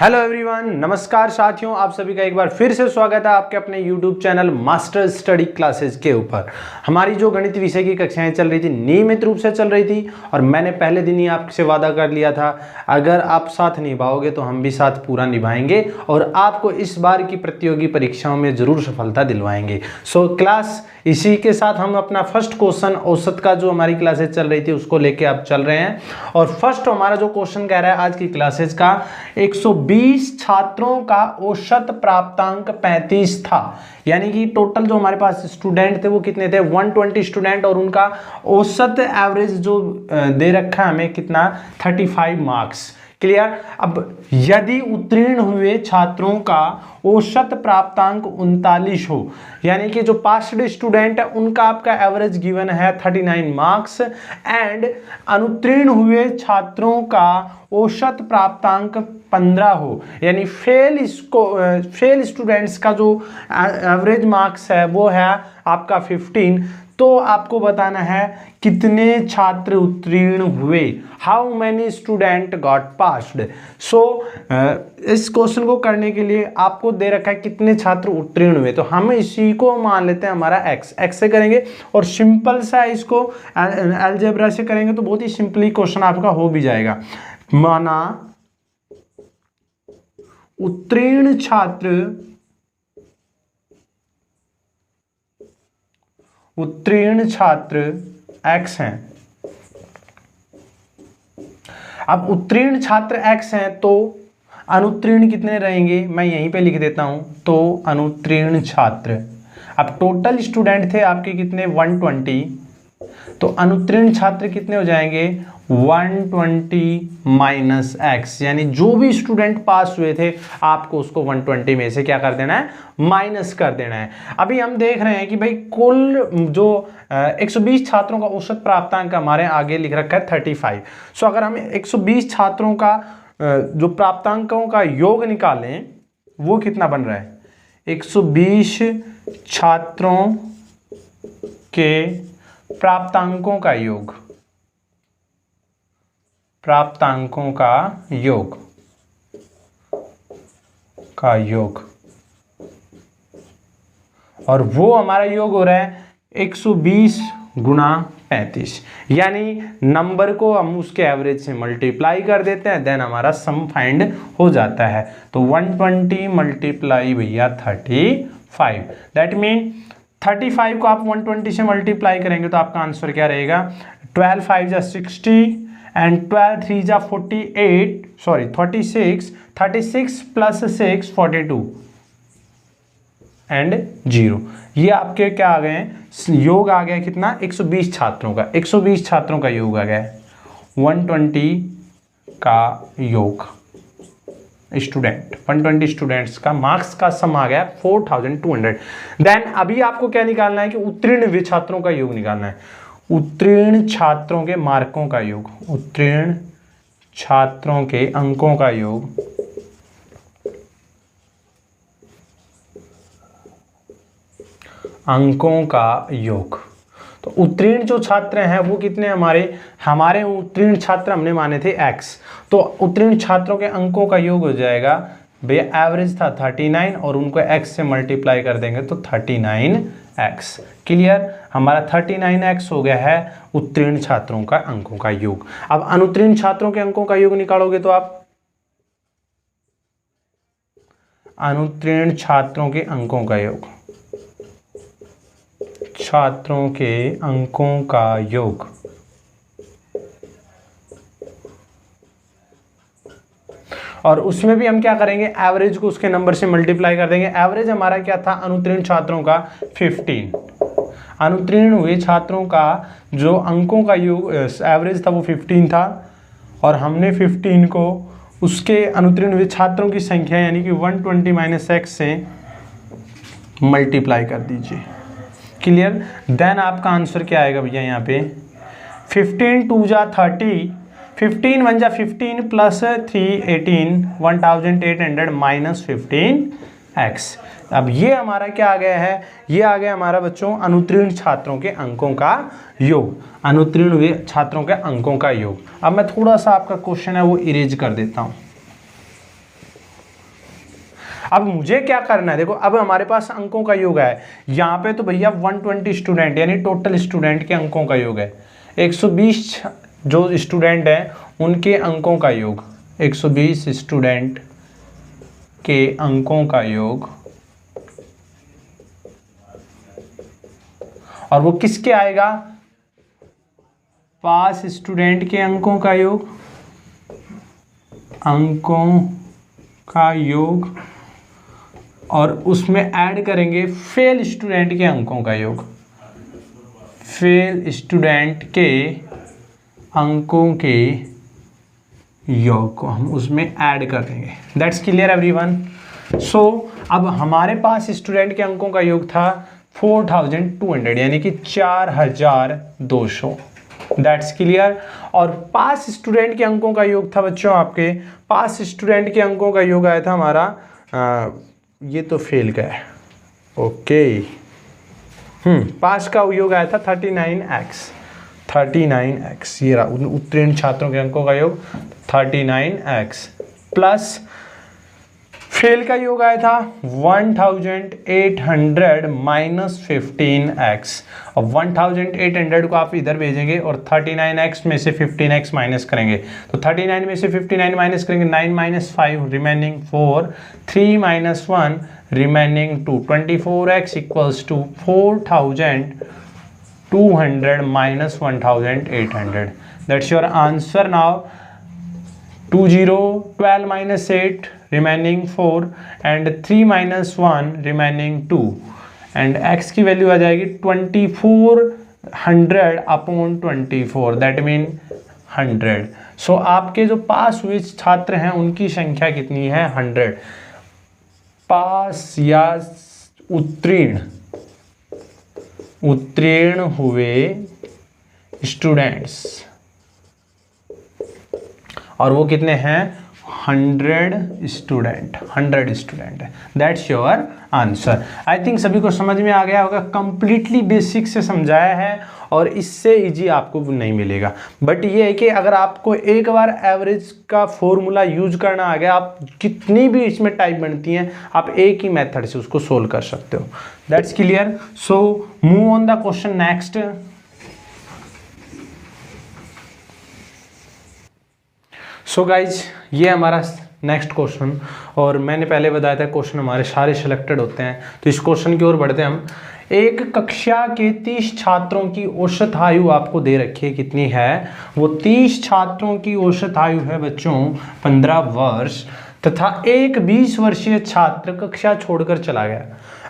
Hello everyone, नमस्कार साथियों, आप सभी का एक बार फिर से स्वागत है आपके अपने YouTube channel master study classes के ऊपर। हमारी जो गणित विषय की कक्षाएं चल रही थी नियमित रूप से चल रही थी और मैंने पहले दिन ही आपसे वादा कर लिया था, अगर आप साथ निभाओगे तो हम भी साथ पूरा निभाएंगे और आपको इस बार की प्रतियोगी परीक्षाओं में जरूर सफलता दिलवाएंगे। सो क्लास इसी के साथ हम अपना फर्स्ट क्वेश्चन औसत का जो हमारी क्लासेज चल रही थी उसको लेके आप चल रहे हैं और फर्स्ट हमारा जो क्वेश्चन कह रहा है आज की क्लासेज का 120 छात्रों का औसत प्राप्तांक 35 था। यानी कि टोटल जो हमारे पास स्टूडेंट थे वो कितने थे, 120 स्टूडेंट और उनका औसत एवरेज जो दे रखा है हमें कितना, 35 मार्क्स। क्लियर। अब यदि उत्तीर्ण हुए छात्रों का औसत प्राप्तांक 39 हो, यानी कि जो पास्ड स्टूडेंट है उनका आपका एवरेज गिवन है 39 मार्क्स एंड अनुत्तीर्ण हुए छात्रों का औसत प्राप्तांक 15 हो, यानी फेल स्टूडेंट्स का जो एवरेज मार्क्स है वो है आपका 15, तो आपको बताना है कितने छात्र उत्तीर्ण हुए, how many student got passed. So इस क्वेश्चन को करने के लिए आपको दे रखा है कितने छात्र उत्तीर्ण हुए, तो हम इसी को मान लेते हैं हमारा x से करेंगे और सिंपल सा इसको अलजेब्रा से करेंगे तो बहुत ही सिंपली क्वेश्चन आपका हो भी जाएगा। माना उत्तीर्ण छात्र x हैं। अब उत्तीर्ण छात्र x हैं तो अनुत्तीर्ण कितने रहेंगे, मैं यहीं पे लिख देता हूं। तो अनुत्तीर्ण छात्र, अब टोटल स्टूडेंट थे आपके कितने, 120, तो अनुत्तीर्ण छात्र कितने हो जाएंगे, 120 माइनस x, यानी जो भी स्टूडेंट पास हुए थे आपको उसको 120 में से क्या कर देना है, माइनस कर देना है। अभी हम देख रहे हैं कि भाई कुल जो 120 छात्रों का औसत प्राप्तांक हमारे आगे लिख रखा है 35। सो अगर हम 120 छात्रों का जो प्राप्तांकों का योग निकालें वो कितना बन रहा है, 120 छात्रों के प्राप्तांकों का योग, प्राप्तांकों का योग और वो हमारा योग हो रहा है 120 गुणा 35, यानी नंबर को हम उसके एवरेज से मल्टीप्लाई कर देते हैं, देन हमारा सम फाइंड हो जाता है। तो 120 मल्टीप्लाई भैया 35, दैट मीन 35 को आप 120 से मल्टीप्लाई करेंगे तो आपका आंसर क्या रहेगा, 12 5 जा 60 एंड 12 3 जा 48, सॉरी 36 प्लस 6 42 एंड 0। ये आपके क्या आ गए हैं, योग आ गया कितना, 120 छात्रों का, 120 छात्रों का योग आ गया, 120 का योग स्टूडेंट, 120 स्टूडेंट्स का मार्क्स का सम आ गया 4200। देन अभी आपको क्या निकालना है कि उत्तीर्ण हुए छात्रों का योग निकालना है, उत्तीर्ण छात्रों के मार्कों का योग, उत्तीर्ण छात्रों के अंकों का योग, अंकों का योग। तो उत्तीर्ण जो छात्र हैं वो कितने, हमारे उत्तीर्ण छात्र हमने माने थे x, तो उत्तीर्ण छात्रों के अंकों का योग हो जाएगा भैया, एवरेज था 39 और उनको x से मल्टीप्लाई कर देंगे तो 39x। क्लियर, हमारा 39x हो गया है उत्तीर्ण छात्रों का अंकों का योग। अब अनुत्तीर्ण छात्रों के अंकों का योग निकालोगे तो आप अनुत्तीर्ण छात्रों के अंकों का योग, छात्रों के अंकों का योग, और उसमें भी हम क्या करेंगे, एवरेज को उसके नंबर से मल्टीप्लाई कर देंगे। एवरेज हमारा क्या था अनुत्तीर्ण छात्रों का 15, अनुत्तीर्ण हुए छात्रों का जो अंकों का योग एवरेज था वो 15 था और हमने 15 को उसके अनुत्तीर्ण हुए छात्रों की संख्या यानी कि 120 माइनस x से मल्टीप्लाई कर दीजिए। क्लियर, देन आपका आंसर क्या आएगा भैया, यहाँ पे 15 2 जा 30, 15 1 जा 15 प्लस 3 18, 1800 माइनस 15x। अब ये हमारा क्या आ गया है, ये आ गया हमारा बच्चों अनुत्तीर्ण छात्रों के अंकों का योग, अनुत्तीर्ण हुए छात्रों के अंकों का योग। अब मैं थोड़ा सा आपका क्वेश्चन है वो इरेज कर देता हूँ। अब मुझे क्या करना है, देखो अब हमारे पास अंकों का योग है, यहाँ पे तो भैया 120 स्टूडेंट यानी टोटल स्टूडेंट के अंकों का योग है, 120 जो स्टूडेंट हैं उनके अंकों का योग, 120 स्टूडेंट के अंकों का योग, और वो किसके आएगा, पास स्टूडेंट के अंकों का योग, अंकों का योग, और उसमें ऐड करेंगे फेल स्टूडेंट के अंकों का योग, फेल स्टूडेंट के अंकों के योग को हम उसमें ऐड कर देंगे। That's clear everyone. सो अब हमारे पास स्टूडेंट के अंकों का योग था 4200 यानी कि 4200। That's clear. और पास स्टूडेंट के अंकों का योग था बच्चों, आपके पास स्टूडेंट के अंकों का योग आया था हमारा ये तो फेल का है, ओके, पास का योग आया था 39x, ये रहा उत्तीर्ण छात्रों के अंकों का योग 39x, प्लस फेल का योग आया था 1800 माइनस 15x। अब 1800 को आप इधर भेजेंगे और 39x में से 15x माइनस करेंगे, तो 39 में से 59 माइनस करेंगे, 9 minus 5 remaining 4, 3 minus 1 remaining 2, 24x equals to 4200 minus 1800। That's your answer now. 12 minus 8 remaining 4 and 3 minus 1 remaining 2 and x की वैल्यू आ जाएगी 2400 अपॉन 24, दैट मीन 100। सो आपके जो पास हुए छात्र हैं उनकी संख्या कितनी है, 100। पास या उत्तीर्ण हुए स्टूडेंट्स, और वो कितने हैं, 100 स्टूडेंट है। That's your answer. I think सभी को समझ में आ गया होगा, कंप्लीटली बेसिक से समझाया है और इससे इजी आपको नहीं मिलेगा। बट ये है कि अगर आपको एक बार एवरेज का फॉर्मूला यूज करना आ गया, आप कितनी भी इसमें टाइप बनती हैं आप एक ही मेथड से उसको सोल्व कर सकते हो। That's clear. So move on the question next. So guys ये हमारा नेक्स्ट क्वेश्चन, और मैंने पहले बताया था क्वेश्चन हमारे सारे सिलेक्टेड होते हैं, तो इस क्वेश्चन की ओर बढ़ते हैं हम। एक कक्षा के 30 छात्रों की औसत आयु आपको दे रखी है, कितनी है, वो 30 छात्रों की औसत आयु है बच्चों 15 वर्ष, तथा एक 20 वर्षीय छात्र कक्षा छोड़कर चला गया।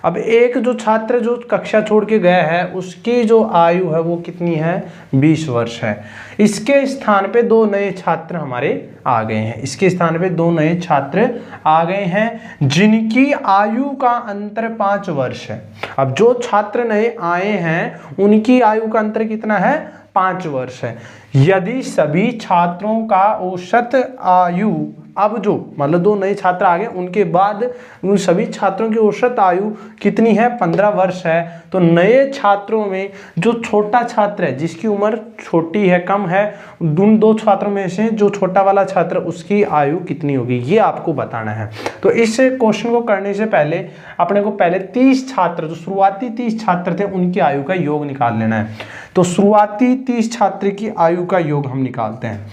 अब एक जो छात्र जो कक्षा छोड़ के गया है उसकी जो आयु है वो कितनी है, 20 वर्ष है। इसके स्थान पे दो नए छात्र हमारे आ गए हैं, इसके स्थान पे दो नए छात्र आ गए हैं जिनकी आयु का अंतर 5 वर्ष है। अब जो छात्र नए आए हैं उनकी आयु का अंतर कितना है, 5 वर्ष है। यदि सभी छात्रों का औसत आयु, अब जो मतलब दो नए छात्र आ गए उनके बाद उन सभी छात्रों की औसत आयु कितनी है, 15 वर्ष है, तो नए छात्रों में जो छोटा छात्र है जिसकी उम्र छोटी है, कम है, उन दो छात्रों में से जो छोटा वाला छात्र उसकी आयु कितनी होगी, ये आपको बताना है। तो इस क्वेश्चन को करने से पहले अपने को पहले 30 छात्र, जो शुरुआती 30 छात्र थे उनकी आयु का योग निकाल लेना है। तो शुरुआती 30 छात्र की आयु का योग हम निकालते हैं।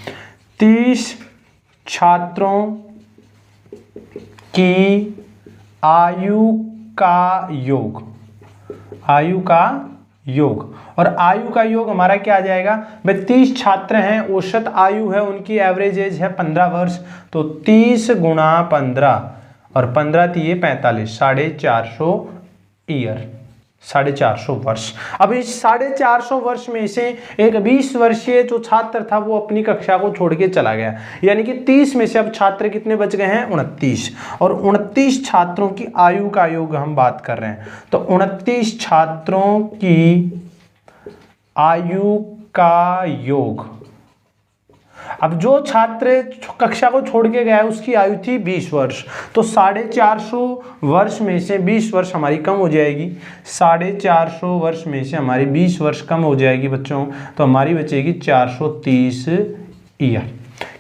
30 छात्रों की आयु का योग, आयु का योग, और आयु का योग हमारा क्या आ जाएगा भाई, 30 छात्र हैं, औसत आयु है उनकी, एवरेज एज है 15 वर्ष, तो 30 गुणा 15 और 15 दिए 45, 450 ईयर, 450 वर्ष। अब इस 450 वर्ष में से एक 20 वर्षीय जो छात्र था वो अपनी कक्षा को छोड़ के चला गया, यानी कि 30 में से अब छात्र कितने बच गए हैं, 29, और 29 छात्रों की आयु का योग हम बात कर रहे हैं। तो 29 छात्रों की आयु का योग, अब जो छात्र कक्षा को छोड़ के गया उसकी आयु थी 20 वर्ष, तो 450 वर्ष में से 20 वर्ष हमारी कम हो जाएगी, 450 वर्ष में से हमारी 20 वर्ष कम हो जाएगी बच्चों, तो हमारी बचेगी 430 ईयर।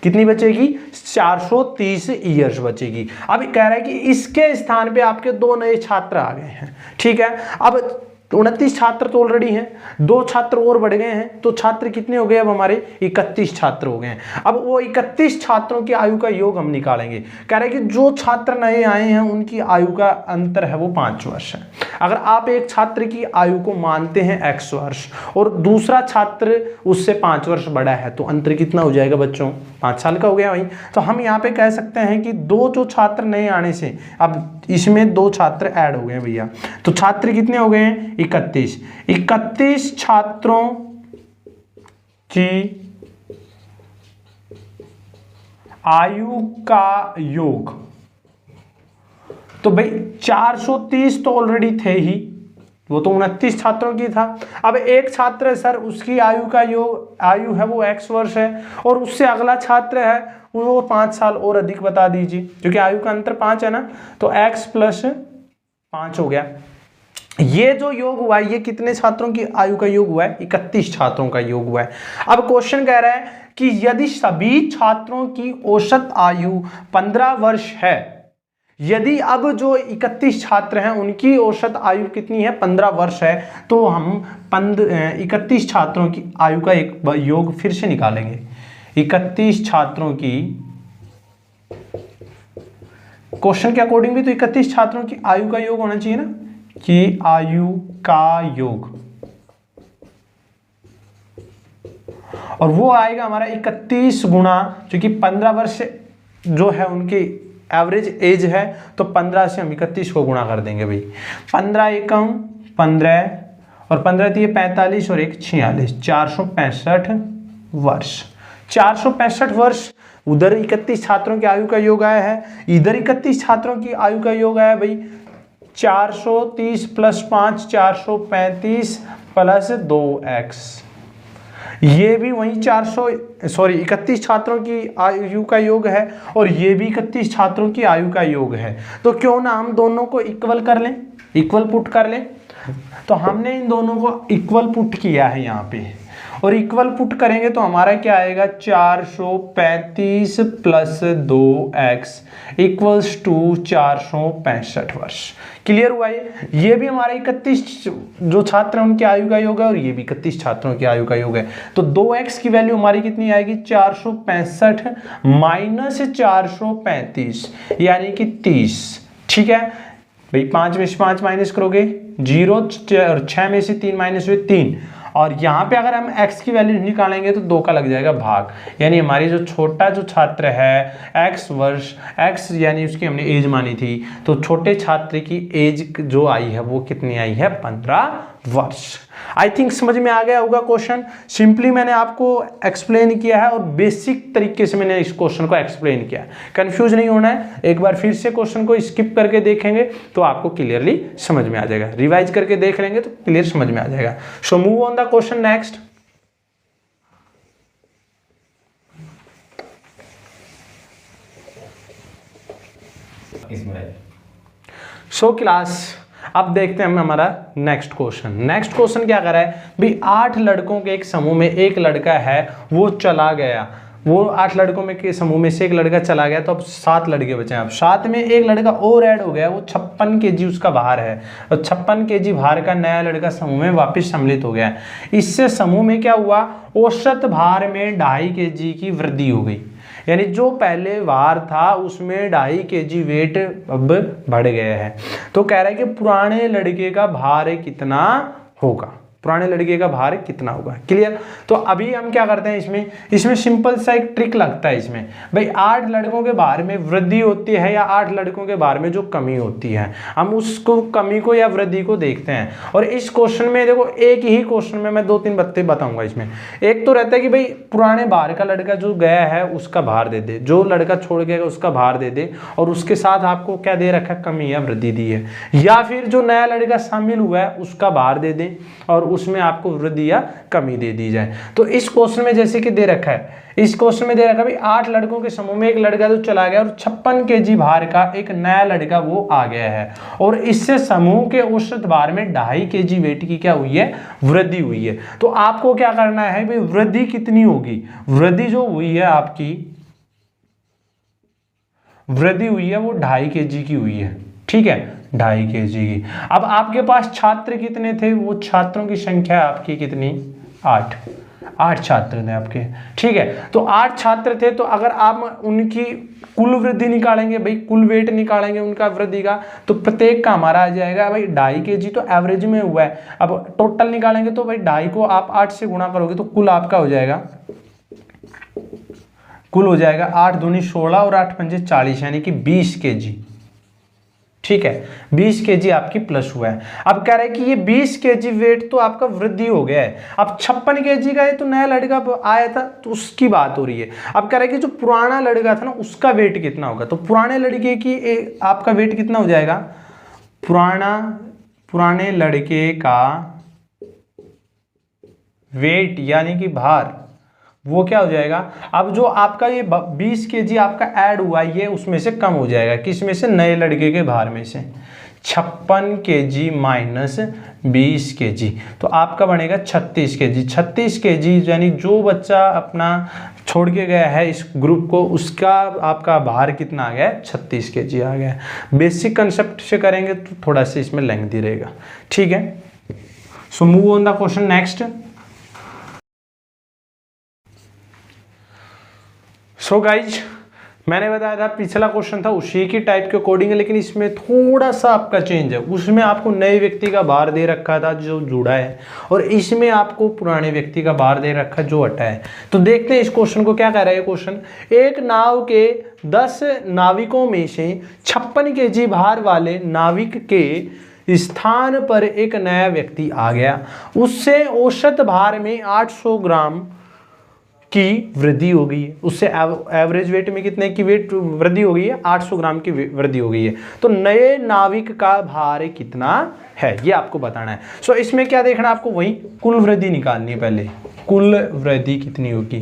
कितनी बचेगी? 430 ईयर्स बचेगी। अब कह रहा है कि इसके स्थान पे आपके 2 नए छात्र आ गए हैं, ठीक है। अब 29 छात्र तो ऑलरेडी हैं, 2 छात्र और बढ़ गए हैं, तो छात्र कितने हो गए? अब हमारे 31 छात्र हो गए हैं। अब वो 31 छात्रों की आयु का योग हम निकालेंगे। कह रहे हैं कि जो छात्र नए आए हैं उनकी आयु का अंतर है वो 5 वर्ष है। अगर आप एक छात्र की आयु को मानते हैं x वर्ष और दूसरा छात्र उससे 5 वर्ष बड़ा है, तो अंतर कितना हो जाएगा बच्चों? 5 साल का हो गया भाई। तो हम यहाँ पे कह सकते हैं कि 2 जो छात्र नए आने से, अब इसमें 2 छात्र ऐड हो गए हैं भैया, तो छात्र कितने हो गए हैं? 31 छात्रों की आयु का योग। तो भाई 430 तो ऑलरेडी थे ही, वो तो 29 छात्रों की था। अब एक छात्र है सर, उसकी आयु का योग, आयु है वो x वर्ष है, और उससे अगला छात्र है वो 5 साल और अधिक बता दीजिए, क्योंकि आयु का अंतर 5 है ना, तो x + 5 हो गया। ये जो योग हुआ है ये कितने छात्रों की आयु का योग हुआ है? 31 छात्रों का योग हुआ है। अब क्वेश्चन कह रहा है कि यदि सभी छात्रों की औसत आयु 15 वर्ष है, यदि अब जो 31 छात्र हैं उनकी औसत आयु कितनी है? 15 वर्ष है, तो हम 31 छात्रों की आयु का एक योग फिर से निकालेंगे। 31 छात्रों की, क्वेश्चन के अकॉर्डिंग भी तो 31 छात्रों की आयु का योग होना चाहिए ना, कि आयु का योग, और वो आएगा हमारा 31 गुणा, क्योंकि 15 वर्ष जो है उनकी एवरेज एज है, तो 15 से हम 31 को गुणा कर देंगे भाई। 15 एकम 15 और 15 थी 45 और 1 46, 465 वर्ष। 465 वर्ष उधर 31 छात्रों की आयु का योग आया है, इधर 31 छात्रों की आयु का योग आया भाई 430 + 5 435 + 2x। ये भी वही 31 छात्रों की आयु का योग है, और ये भी 31 छात्रों की आयु का योग है। तो क्यों ना हम दोनों को इक्वल कर लें, इक्वल पुट कर लें। तो हमने इन दोनों को इक्वल पुट किया है यहाँ पे, और इक्वल पुट करेंगे तो हमारा क्या आएगा? 435 + 2x = 465 वर्ष। क्लियर हुआ ये भी हमारा 31 जो छात्र हैं उनकी आयु का योग है, और ये भी 31 छात्रों की आयु का योग है। तो 2x की वैल्यू हमारी कितनी आएगी? 465 - 435 यानी कि 30। ठीक है भाई, 5 में से 5 माइनस करोगे 0, 6 में से 3 माइनस हुए 3, और यहाँ पे अगर हम x की वैल्यू निकालेंगे तो 2 का लग जाएगा भाग, यानी हमारी जो छोटा जो छात्र है x वर्ष, x यानी उसकी हमने एज मानी थी, तो छोटे छात्र की एज जो आई है वो कितनी आई है? 15 वर्ष। आई थिंक समझ में आ गया होगा क्वेश्चन। सिंपली मैंने आपको एक्सप्लेन किया है और बेसिक तरीके से मैंने इस क्वेश्चन को एक्सप्लेन किया है, कंफ्यूज नहीं होना है। एक बार फिर से क्वेश्चन को स्किप करके देखेंगे तो आपको क्लियरली समझ में आ जाएगा, रिवाइज करके देख लेंगे तो क्लियर समझ में आ जाएगा। So move on the question next. So class, अब देखते हैं हम हमारा नेक्स्ट क्वेश्चन। नेक्स्ट क्वेश्चन क्या कर रहा है भाई? 8 लड़कों के एक समूह में एक लड़का है वो चला गया, वो 8 लड़कों में के समूह में से एक लड़का चला गया, तो अब 7 लड़के बचे हैं। अब 7 में एक लड़का और ऐड हो गया, वो 56 kg उसका भार है, और 56 kg भार का नया लड़का समूह में वापस सम्मिलित हो गया है। इससे समूह में क्या हुआ? औसत भार में 2.5 kg की वृद्धि हो गई, यानी जो पहले भार था उसमें 2.5 kg वेट अब बढ़ गया है। तो कह रहा है कि पुराने लड़के का भार कितना होगा, पुराने लड़के का भार कितना होगा। क्लियर? तो अभी हम क्या करते हैं इसमें सिंपल सा एक ट्रिक लगता है इसमें भाई। 8 लड़कों के भार में वृद्धि होती है या 8 लड़कों के भार में जो कमी होती है, हम उसको कमी को या वृद्धि को देखते हैं। और इस क्वेश्चन में देखो, एक ही क्वेश्चन में मैं 2-3 बातें बताऊंगा इसमें। एक तो रहता है कि भाई पुराने भार का लड़का जो गया है उसका भार दे दे, जो लड़का छोड़ गया उसका भार दे दे, और उसके साथ आपको क्या दे रखा है? कमी या वृद्धि दी है। या फिर जो नया लड़का शामिल हुआ है उसका भार दे दे और उसमें आपको वृद्धि या कमी दे दी जाए। तो इस क्वेश्चन में जैसे कि दे रखा है, इस क्वेश्चन में दे रखा है 8 लड़कों के समूह में एक लड़का तो चला गया और 56 kg भार का एक नया लड़का वो आ गया है, और इससे समूह के औसत भार में 2.5 kg वेट की क्या हुई है? वृद्धि हुई है। तो आपको क्या करना है भाई? वृद्धि कितनी होगी? वृद्धि जो हुई है आपकी वृद्धि हुई है वो 2.5 kg की हुई है, ठीक है, 2.5 kg की। अब आपके पास छात्र कितने थे, वो छात्रों की संख्या आपकी कितनी, 8 छात्र थे आपके, ठीक है। तो 8 छात्र थे, तो अगर आप उनकी कुल वृद्धि निकालेंगे भाई, कुल वेट निकालेंगे उनका वृद्धि का, तो प्रत्येक का हमारा आ जाएगा भाई 2.5 kg, तो एवरेज में हुआ है। अब टोटल निकालेंगे तो भाई 2.5 को आप 8 से गुणा करोगे तो कुल आपका हो जाएगा, कुल हो जाएगा 8 दूनी 16 और 8 पंजे 40, यानी कि 20 kg, ठीक है, 20 kg आपकी प्लस हुआ है। अब कह रहे हैं कि ये 20 kg वेट तो आपका वृद्धि हो गया है। अब 56 kg का ये तो नया लड़का आया था तो उसकी बात हो रही है। अब कह रहे हैं कि जो पुराना लड़का था ना उसका वेट कितना होगा, तो पुराने लड़के की आपका वेट कितना हो जाएगा, पुराने लड़के का वेट यानी कि भार वो क्या हो जाएगा, अब जो आपका ये 20 kg आपका ऐड हुआ ये उसमें से कम हो जाएगा, किस में से, नए लड़के के भार में से, 56 kg माइनस 20 kg, तो आपका बनेगा 36 kg। 36 kg यानी जो बच्चा अपना छोड़ के गया है इस ग्रुप को, उसका आपका भार कितना आ गया है, 36 kg आ गया है। बेसिक कंसेप्ट से करेंगे तो थोड़ा सा इसमें लेंथी रहेगा, ठीक है। So move on the question next. So guys मैंने बताया था पिछला क्वेश्चन था उसी की टाइप के अकॉर्डिंग है, लेकिन इसमें थोड़ा सा आपका चेंज है। उसमें आपको नए व्यक्ति का भार दे रखा था जो जुड़ा है, और इसमें आपको पुराने व्यक्ति का भार दे रखा जो हटा है। तो देखते हैं इस क्वेश्चन को क्या कह रहा है क्वेश्चन। एक नाव के 10 नाविकों में से 56 kg भार वाले नाविक के स्थान पर एक नया व्यक्ति आ गया। उससे औसत भार में 800 ग्राम की वृद्धि हो गई है। उससे एवरेज वेट में कितने की वेट वृद्धि हो गई है, 800 ग्राम की वृद्धि हो गई है। तो नए नाविक का भार कितना है ये आपको बताना है। सो इसमें क्या देखना है आपको, वही कुल वृद्धि निकालनी है। पहले कुल वृद्धि कितनी होगी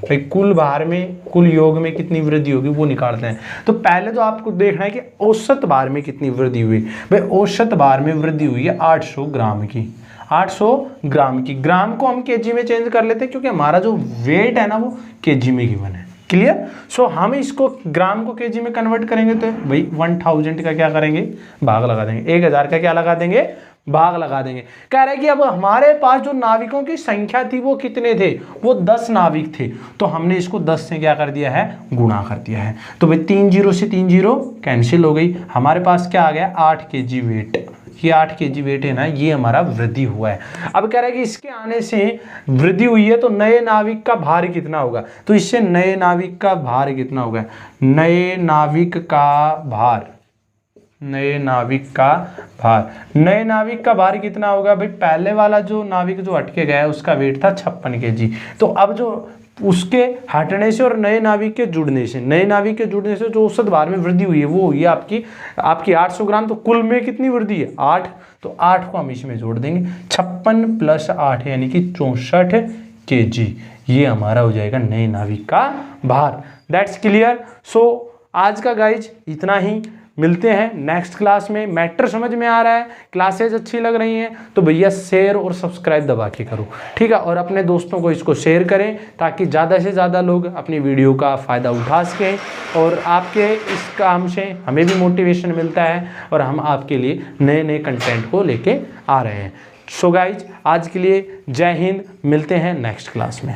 भाई, कुल भार में कुल योग में कितनी वृद्धि होगी वो निकालते हैं। तो पहले तो आपको देखना है कि औसत भार में कितनी वृद्धि हुई। भाई औसत भार में वृद्धि हुई है 800 ग्राम की, 800 ग्राम की। ग्राम को हम केजी में चेंज कर लेते हैं क्योंकि हमारा जो वेट है ना वो केजी में गिवन है, क्लियर। सो हम इसको ग्राम को केजी में कन्वर्ट करेंगे तो भाई 1000 का क्या करेंगे, भाग लगा देंगे। 1000 का क्या लगा देंगे, भाग लगा देंगे। कह रहे हैं कि अब हमारे पास जो नाविकों की संख्या थी वो कितने थे, वो 10 नाविक थे। तो हमने इसको 10 से क्या कर दिया है, गुणा कर दिया है। तो भाई 3 0 से 3 0 कैंसिल हो गई। हमारे पास क्या आ गया, 8 kg वेट। ये 8 kg वेट है ना, ये हमारा वृद्धि हुआ है। अब कह रहा है कि इसके आने से वृद्धि हुई है तो नए नाविक का भार कितना होगा। तो इससे नए नाविक का भार कितना होगा, नए नाविक का भार, नए नाविक का भार, नए नाविक का भार कितना होगा भाई। पहले वाला जो नाविक जो हट के गया है उसका वेट था 56 kg। तो अब जो उसके हटने से और नए नाविक के जुड़ने से, नए नाविक के जुड़ने से जो औसत भार में वृद्धि हुई है वो हुई है आपकी 800 ग्राम। तो कुल में कितनी वृद्धि है, 8। तो 8 को हम इसमें जोड़ देंगे, 56 + 8 यानी कि 64 kg। ये हमारा हो जाएगा नए नाविक का भार। That's clear. सो आज का गाइज इतना ही, मिलते हैं नेक्स्ट क्लास में। मैटर समझ में आ रहा है, क्लासेज अच्छी लग रही हैं तो भैया शेयर और सब्सक्राइब दबा के करो, ठीक है। और अपने दोस्तों को इसको शेयर करें ताकि ज़्यादा से ज़्यादा लोग अपनी वीडियो का फ़ायदा उठा सकें, और आपके इस काम से हमें भी मोटिवेशन मिलता है और हम आपके लिए नए नए कंटेंट को लेके आ रहे हैं। सो गाइज आज के लिए जय हिंद, मिलते हैं नेक्स्ट क्लास में।